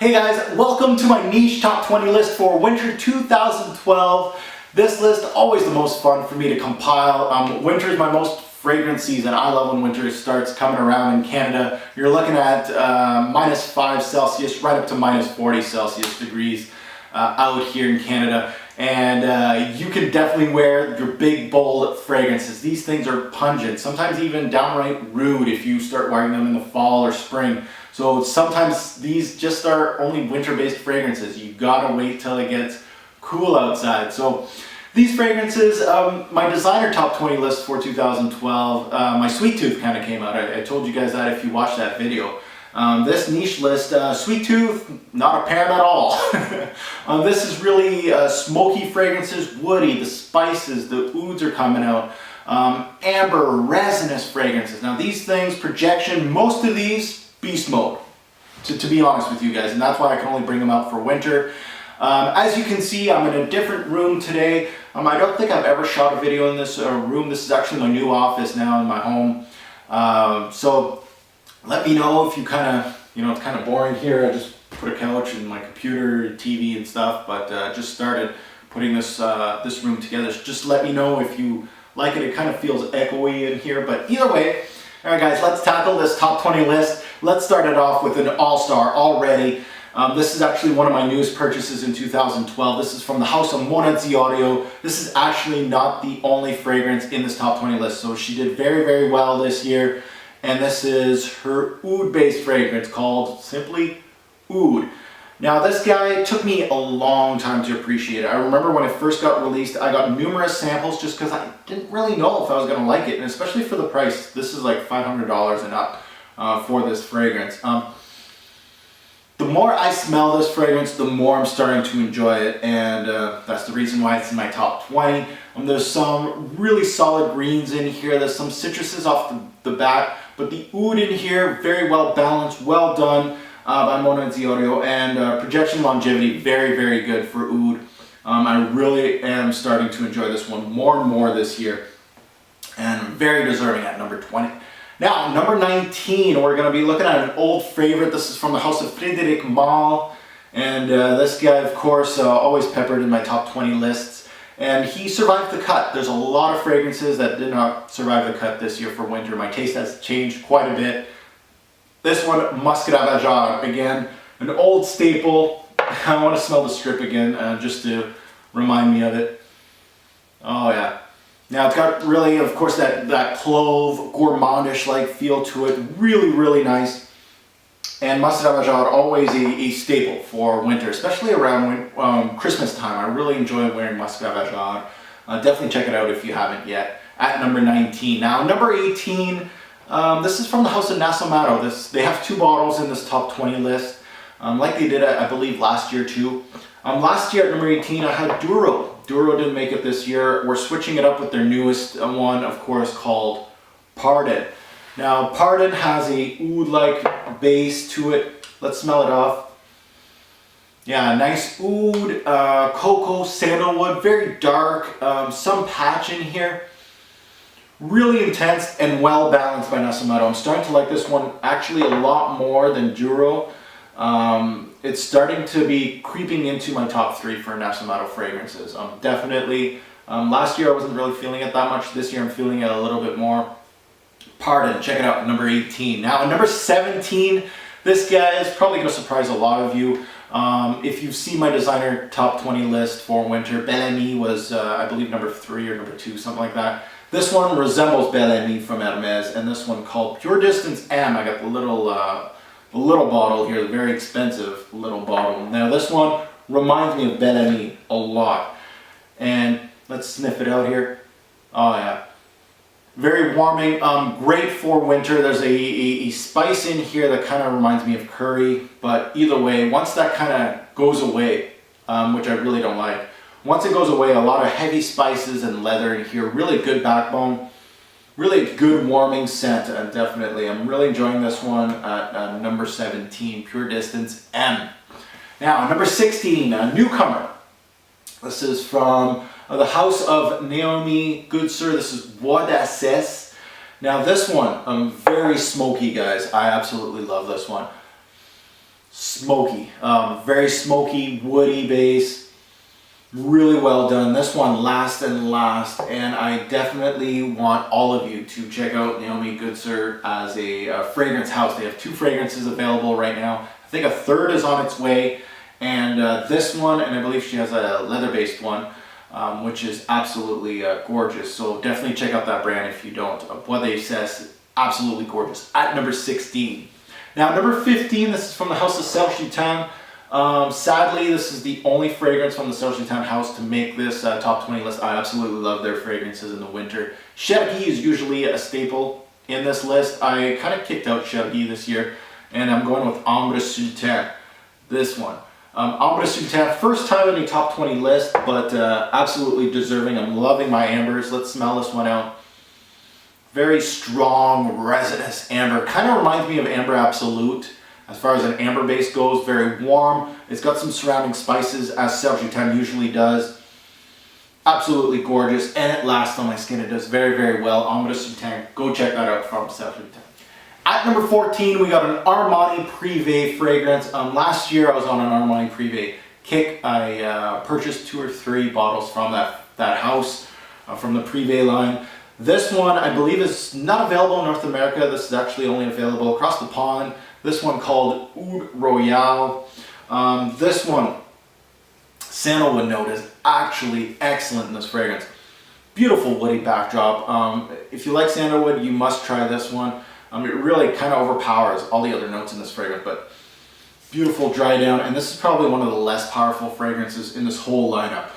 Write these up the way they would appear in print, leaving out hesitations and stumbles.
Hey guys, welcome to my niche top 20 list for winter 2012. This list, always the most fun for me to compile. Winter is my most fragrant season. I love when winter starts coming around in Canada. You're looking at -5 Celsius, right up to -40 Celsius degrees out here in Canada. And you can definitely wear your big, bold fragrances. These things are pungent, sometimes even downright rude if you start wearing them in the fall or spring. So sometimes these just are only winter-based fragrances. You gotta wait till it gets cool outside. So these fragrances, my designer top 20 list for 2012, my Sweet Tooth kind of came out. I told you guys that if you watched that video. This niche list, Sweet Tooth, not apparent at all. This is really smoky fragrances, woody, the spices, the ouds are coming out. Amber, resinous fragrances. Now these things, projection, most of these, beast mode, to be honest with you guys, and that's why I can only bring them out for winter. As you can see, I'm in a different room today. I don't think I've ever shot a video in this room. This is actually my new office now in my home. So let me know if you it's kind of boring here. I just put a couch and my computer, TV and stuff, but just started putting this room together. So just let me know if you like it. It kind of feels echoey in here, but either way. All right guys, let's tackle this top 20 list. Let's start it off with an all-star already. This is actually one of my newest purchases in 2012. This is from the house of Mona Ziorio. This is actually not the only fragrance in this top 20 list, so she did very, very well this year. And this is her oud-based fragrance called simply Oud. Now this guy took me a long time to appreciate it. I remember when it first got released, I got numerous samples just because I didn't really know if I was going to like it, and especially for the price. This is like $500 and up for this fragrance. The more I smell this fragrance, the more I'm starting to enjoy it, and that's the reason why it's in my top 20. There's some really solid greens in here. There's some citruses off the bat, but the oud in here, very well balanced, well done. By Mona Ziorio, and projection longevity, very, very good for oud. I really am starting to enjoy this one more and more this year, and very deserving at number 20. Now, number 19, we're going to be looking at an old favorite. This is from the house of Frédéric Malle, and this guy, of course, always peppered in my top 20 lists, and he survived the cut. There's a lot of fragrances that did not survive the cut this year for winter. My taste has changed quite a bit. This one, Muscat Avajad, again, an old staple. I want to smell the strip again, just to remind me of it. Oh yeah. Now it's got really, of course, that clove, gourmandish-like feel to it. Really, really nice. And Muscat Avajad, always a staple for winter, especially around Christmas time. I really enjoy wearing Muscat Avajad. Definitely check it out if you haven't yet. At number 19. Now, number 18. This is from the house of Nasomatto. They have 2 bottles in this top 20 list, like they did, I believe, last year too. Last year at number 18, I had Duro. Duro didn't make it this year. We're switching it up with their newest one, of course, called Pardon. Now, Pardon has a oud-like base to it. Let's smell it off. Yeah, nice oud, cocoa, sandalwood, very dark, some patch in here. Really intense and well balanced by Nasomatto. I'm starting to like this one actually a lot more than Duro. It's starting to be creeping into my top 3 for Nasomatto fragrances. Definitely. Last year I wasn't really feeling it that much. This year I'm feeling it a little bit more. Pardon, check it out, number 18. Now, number 17, this guy is probably going to surprise a lot of you. If you've seen my designer top 20 list for winter, Bel Ami was, I believe, number 3 or number 2, something like that. This one resembles Bel Ami from Hermes, and this one called Pure Distance M. I got the little bottle here, the very expensive little bottle. Now this one reminds me of Bel Ami a lot. And let's sniff it out here. Oh yeah. Very warming, great for winter. There's a spice in here that kind of reminds me of curry, but either way, once that kind of goes away, which I really don't like, once it goes away, a lot of heavy spices and leather in here, really good backbone, really good warming scent, and definitely, I'm really enjoying this one at number 17, Pure Distance M. Now, number 16, a newcomer. This is from the house of Naomi Goodsir. This is Bois d'Ascès. Now this one, very smoky, guys. I absolutely love this one. smoky. Very smoky, woody base. Really well done. This one last and last, and I definitely want all of you to check out Naomi Goodsir as a fragrance house. They have 2 fragrances available right now. I think a third is on its way, and this one, and I believe she has a leather-based one, which is absolutely gorgeous. So definitely check out that brand if you don't. What they says, absolutely gorgeous. At number 16. Now number 15, this is from the House of Serge Lutens. Sadly, this is the only fragrance from the Serge Lutens house to make this top 20 list. I absolutely love their fragrances in the winter. Chergui is usually a staple in this list. I kind of kicked out Chergui this year, and I'm going with Ambre Sultan, this one. Ambre Sultan, first time in the top 20 list, but absolutely deserving. I'm loving my ambers. Let's smell this one out. Very strong, resinous amber. Kind of reminds me of Amber Absolute. As far as an amber base goes, very warm. It's got some surrounding spices, as Serge Lutens usually does. Absolutely gorgeous, and it lasts on my skin. It does very, very well. Ambre Sultan, go check that out from Serge Lutens. At number 14, we got an Armani Privé fragrance. Last year, I was on an Armani Privé kick. I purchased 2 or 3 bottles from that house, from the Privé line. This one, I believe, is not available in North America. This is actually only available across the pond. This one called Oud Royale. This one, sandalwood note is actually excellent in this fragrance. Beautiful woody backdrop. If you like sandalwood, you must try this one. It really kind of overpowers all the other notes in this fragrance, but beautiful dry down. And this is probably one of the less powerful fragrances in this whole lineup,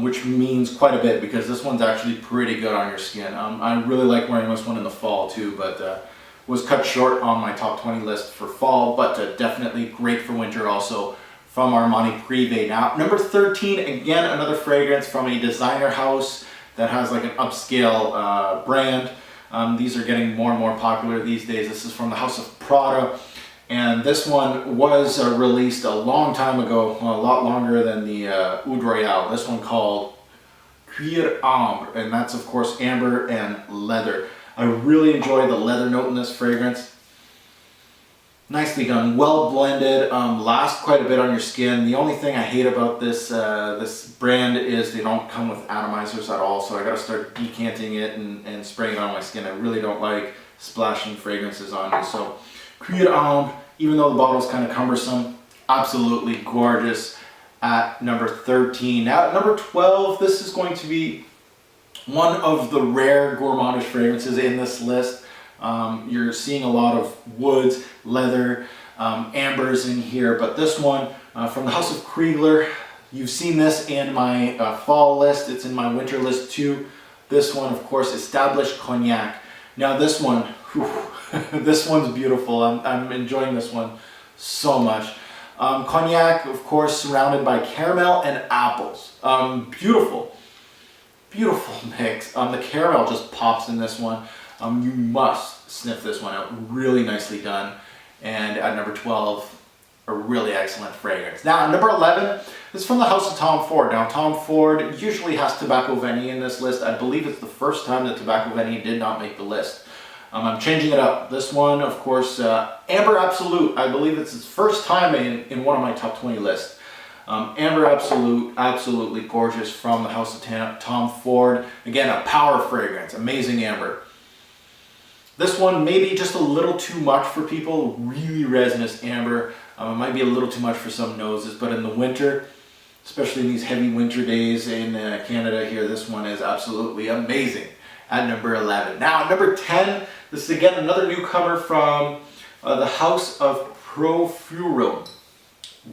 which means quite a bit because this one's actually pretty good on your skin. I really like wearing this one in the fall too, but was cut short on my top 20 list for fall, but definitely great for winter also from Armani Privé. Now, number 13, again, another fragrance from a designer house that has like an upscale brand. These are getting more and more popular these days. This is from the House of Prada, and this one was released a long time ago, well, a lot longer than the Oud Royale. This one called Cuir Ambre, and that's of course amber and leather. I really enjoy the leather note in this fragrance. Nicely done, well blended, lasts quite a bit on your skin. The only thing I hate about this this brand is they don't come with atomizers at all, so I gotta start decanting it and spraying it on my skin. I really don't like splashing fragrances on me. So Cuir Ambre, even though the bottle is kind of cumbersome, absolutely gorgeous at number 13. Now at number 12, this is going to be one of the rare gourmandish fragrances in this list. You're seeing a lot of woods, leather, ambers in here, but this one from the House of Kriegler, you've seen this in my fall list. It's in my winter list too. This one, of course, Established Cognac. Now this one, whew, this one's beautiful. I'm enjoying this one so much. Cognac, of course, surrounded by caramel and apples. Beautiful. Beautiful mix. The caramel just pops in this one. You must sniff this one out. Really nicely done. And at number 12, a really excellent fragrance. Now, at number 11, this is from the House of Tom Ford. Now, Tom Ford usually has Tobacco Vanille in this list. I believe it's the first time that Tobacco Vanille did not make the list. I'm changing it up. This one, of course, Amber Absolute. I believe it's its first time in one of my top 20 lists. Amber Absolute, absolutely gorgeous from the House of Tom Ford. Again, a power fragrance, amazing amber. This one may be just a little too much for people, really resinous amber. It might be a little too much for some noses, but in the winter, especially in these heavy winter days in Canada here, this one is absolutely amazing at number 11. Now, at number 10, this is again another newcomer from the House of Profuro,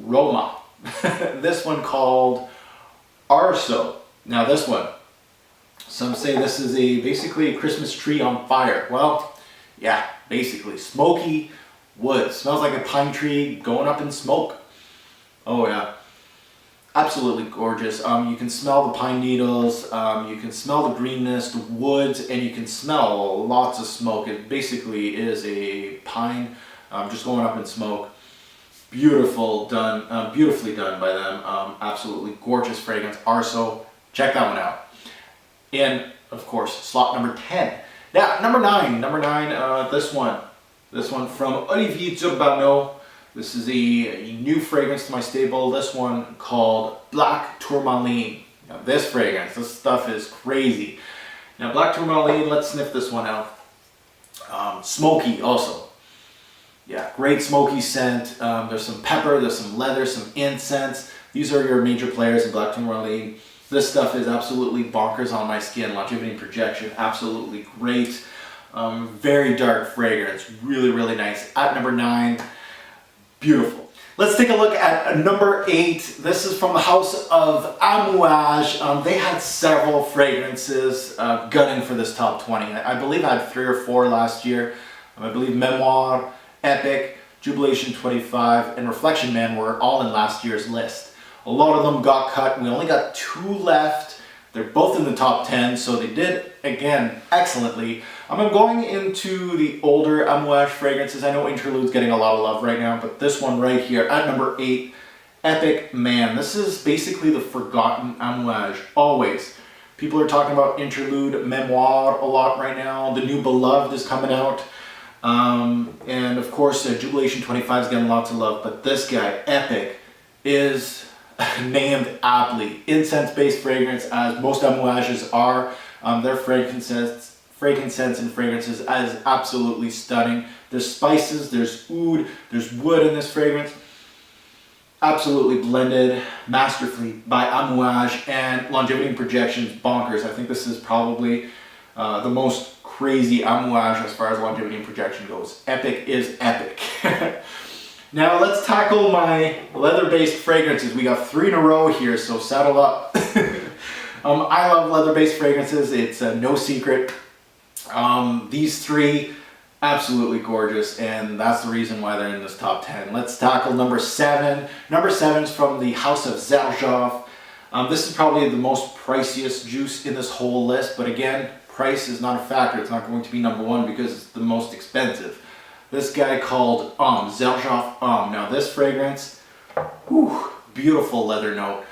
Roma. This one called Arso. Now this one, some say this is basically a Christmas tree on fire. Well, yeah, basically smoky wood. Smells like a pine tree going up in smoke. Oh yeah, absolutely gorgeous. You can smell the pine needles, you can smell the greenness, the woods, and you can smell lots of smoke. It basically is a pine just going up in smoke. Beautiful done, beautifully done by them. Absolutely gorgeous fragrance. Arso, check that one out. And of course, slot number 10. Now, number 9, this one from Olivier Durbano. This is a new fragrance to my stable. This one called Black Tourmaline. Now this fragrance, this stuff is crazy. Now Black Tourmaline, let's sniff this one out. Smoky also. Yeah, great smoky scent. There's some pepper, there's some leather, some incense. These are your major players in Black Tourmaline. This stuff is absolutely bonkers on my skin. Longevity and projection, absolutely great. Very dark fragrance, really, really nice. At number 9, beautiful. Let's take a look at number 8. This is from the house of Amouage. They had several fragrances gunning for this top 20. I believe I had 3 or 4 last year. I believe Memoir, Epic, Jubilation 25, and Reflection Man were all in last year's list. A lot of them got cut. We only got 2 left. They're both in the top 10, so they did, again, excellently. I'm going into the older Amouage fragrances. I know Interlude's getting a lot of love right now, but this one right here at number 8, Epic Man. This is basically the forgotten Amouage, always. People are talking about Interlude, Memoir a lot right now. The new Beloved is coming out. And of course, Jubilation 25 is getting lots of love, but this guy, Epic, is named aptly. Incense-based fragrance, as most Amouages are. Their frankincense and fragrances is absolutely stunning. There's spices, there's oud, there's wood in this fragrance. Absolutely blended masterfully by Amouage, and longevity and projection is bonkers. I think this is probably the most crazy Amouage as far as longevity and projection goes. Epic is epic. Now let's tackle my leather-based fragrances. We got 3 in a row here, so saddle up. I love leather-based fragrances. It's no secret. These 3, absolutely gorgeous, and that's the reason why they're in this top 10. Let's tackle number 7. Number 7 is from the house of Xerjoff. This is probably the most priciest juice in this whole list, but again, price is not a factor. It's not going to be number 1 because it's the most expensive. This guy called Xerjoff. Now this fragrance, whew, beautiful leather note.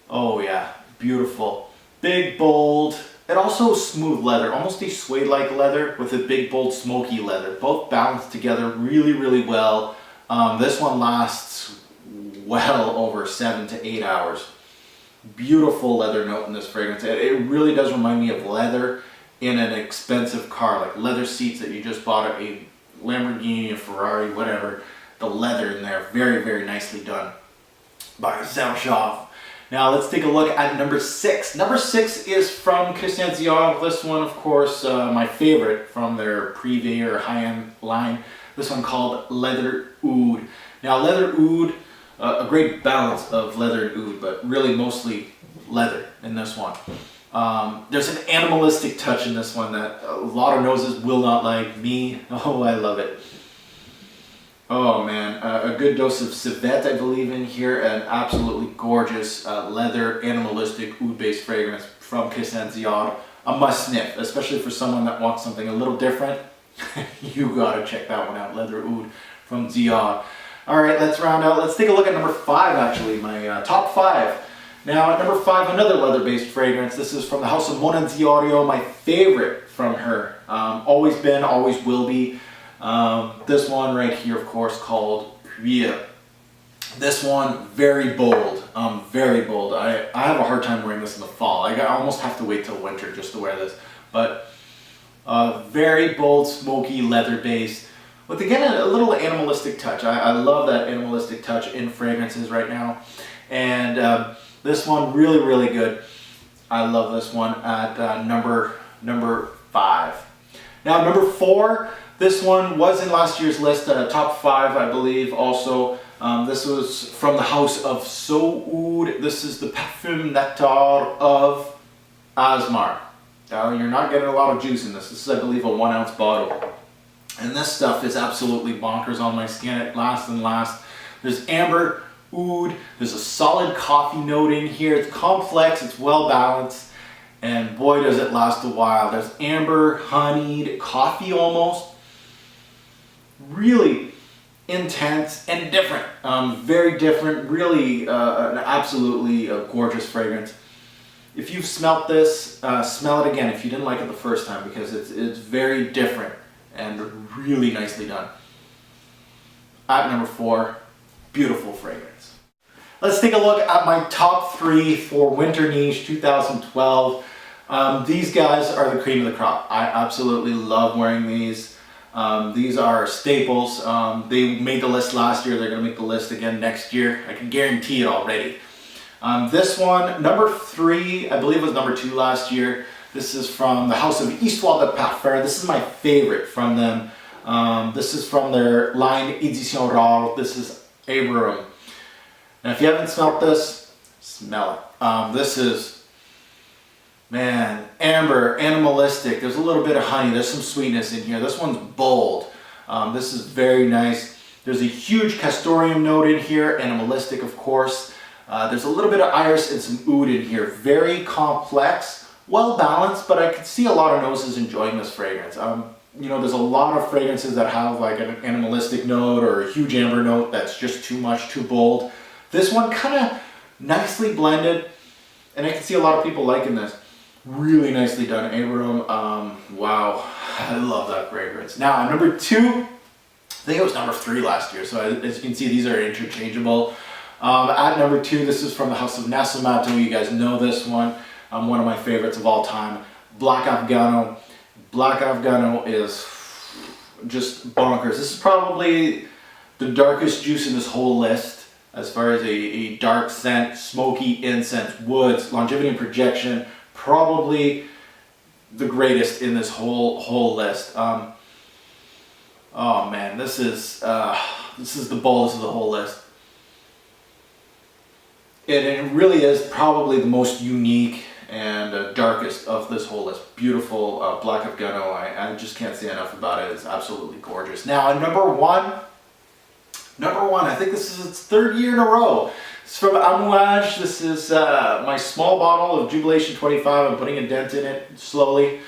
Oh yeah, beautiful. Big, bold, and also smooth leather, almost a suede-like leather with a big, bold, smoky leather. Both balanced together really, really well. This one lasts well over 7 to 8 hours. Beautiful leather note in this fragrance. It really does remind me of leather in an expensive car, like leather seats that you just bought at a Lamborghini, a Ferrari, whatever. The leather in there, very, very nicely done by Xerjoff. Now let's take a look at number 6. Number 6 is from Christian Dior. This one, of course, my favorite from their Privé or high-end line. This one called Leather Oud. Now leather oud, a great balance of leather and oud, but really mostly leather in this one. There's an animalistic touch in this one that a lot of noses will not like. Me, oh, I love it. Oh man, a good dose of civet I believe in here, and absolutely gorgeous leather animalistic oud-based fragrance from Christian Dior. A must sniff, especially for someone that wants something a little different. You gotta check that one out, Leather Oud from Dior. Alright, let's round out. Let's take a look at number 5 actually, my top 5. Now at number 5, another leather-based fragrance. This is from the house of Mona Diorio, my favorite from her. Always been, always will be. This one right here, of course, called Cuir. This one, very bold, very bold. I have a hard time wearing this in the fall. I almost have to wait till winter just to wear this. But very bold, smoky, leather-based, with again a little animalistic touch. I love that animalistic touch in fragrances right now. And this one, really, really good. I love this one at number 5. Now number 4, this one was in last year's list, top 5 I believe also. This was from the house of So Oud. This is the Parfum Nectar of Asmar. Now you're not getting a lot of juice in this. This is I believe a 1 ounce bottle. And this stuff is absolutely bonkers on my skin. It lasts and lasts. There's amber, oud, there's a solid coffee note in here. It's complex, it's well balanced, and boy does it last a while. There's amber, honeyed, coffee almost. Really intense and different. Very different, really an absolutely gorgeous fragrance. If you've smelt this, smell it again if you didn't like it the first time, because it's very different and really nicely done. at number 4, beautiful fragrance. Let's take a look at my top 3 for Winter Niche 2012. These guys are the cream of the crop. I absolutely love wearing these. These are staples. They made the list last year. They're going to make the list again next year. I can guarantee it already. This one, number 3, I believe was number 2 last year. This is from the House of Histoire de Parfum. This is my favorite from them. This is from their line Edition Rare. This is Abraham. Now if you haven't smelled this, smell it. This is, man, amber, animalistic. There's a little bit of honey. There's some sweetness in here. This one's bold. This is very nice. There's a huge castoreum note in here, animalistic of course. There's a little bit of iris and some oud in here. Very complex, well balanced, but I could see a lot of noses enjoying this fragrance. You know, there's a lot of fragrances that have like an animalistic note or a huge amber note that's just too much, too bold. This one kind of nicely blended, and I can see a lot of people liking this. Really nicely done, Abraham. Wow, I love that fragrance. Now, number 2, I think it was number 3 last year, so as you can see, these are interchangeable. At number 2, this is from the House of Nascimato. You guys know this one. One of my favorites of all time. Black Afghano. Black Afghano is just bonkers. This is probably the darkest juice in this whole list as far as a dark scent, smoky incense, woods, longevity and projection. Probably the greatest in this whole list. Oh man, this is the boldest of the whole list. It really is probably the most unique and darkest of this whole list. Beautiful Black Afghano. I just can't say enough about it. It's absolutely gorgeous. Now, number one, I think this is its 3rd year in a row. It's from Amouage. This is my small bottle of Jubilation 25. I'm putting a dent in it slowly.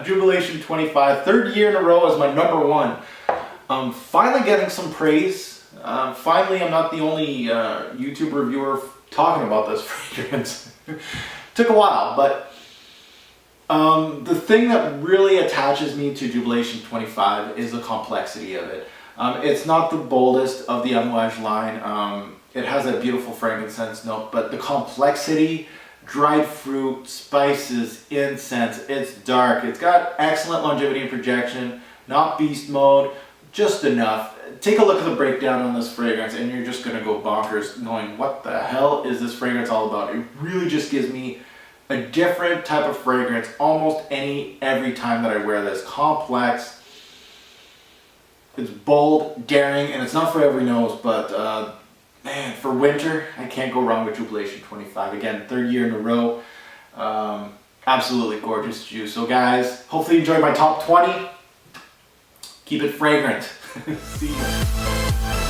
Jubilation 25, 3rd year in a row as my number 1. Finally getting some praise. Finally, I'm not the only YouTube reviewer talking about this fragrance. Took a while, but the thing that really attaches me to Jubilation 25 is the complexity of it. It's not the boldest of the Amouage line. It has a beautiful frankincense note, but the complexity, dried fruit, spices, incense, it's dark. It's got excellent longevity and projection, not beast mode, just enough. Take a look at the breakdown on this fragrance and you're just gonna go bonkers knowing what the hell is this fragrance all about. It really just gives me a different type of fragrance almost every time that I wear this. Complex, it's bold, daring, and it's not for every nose, but man, for winter, I can't go wrong with Jubilation 25. Again, 3rd year in a row. Absolutely gorgeous juice. So guys, hopefully you enjoyed my top 20. Keep it fragrant. See you.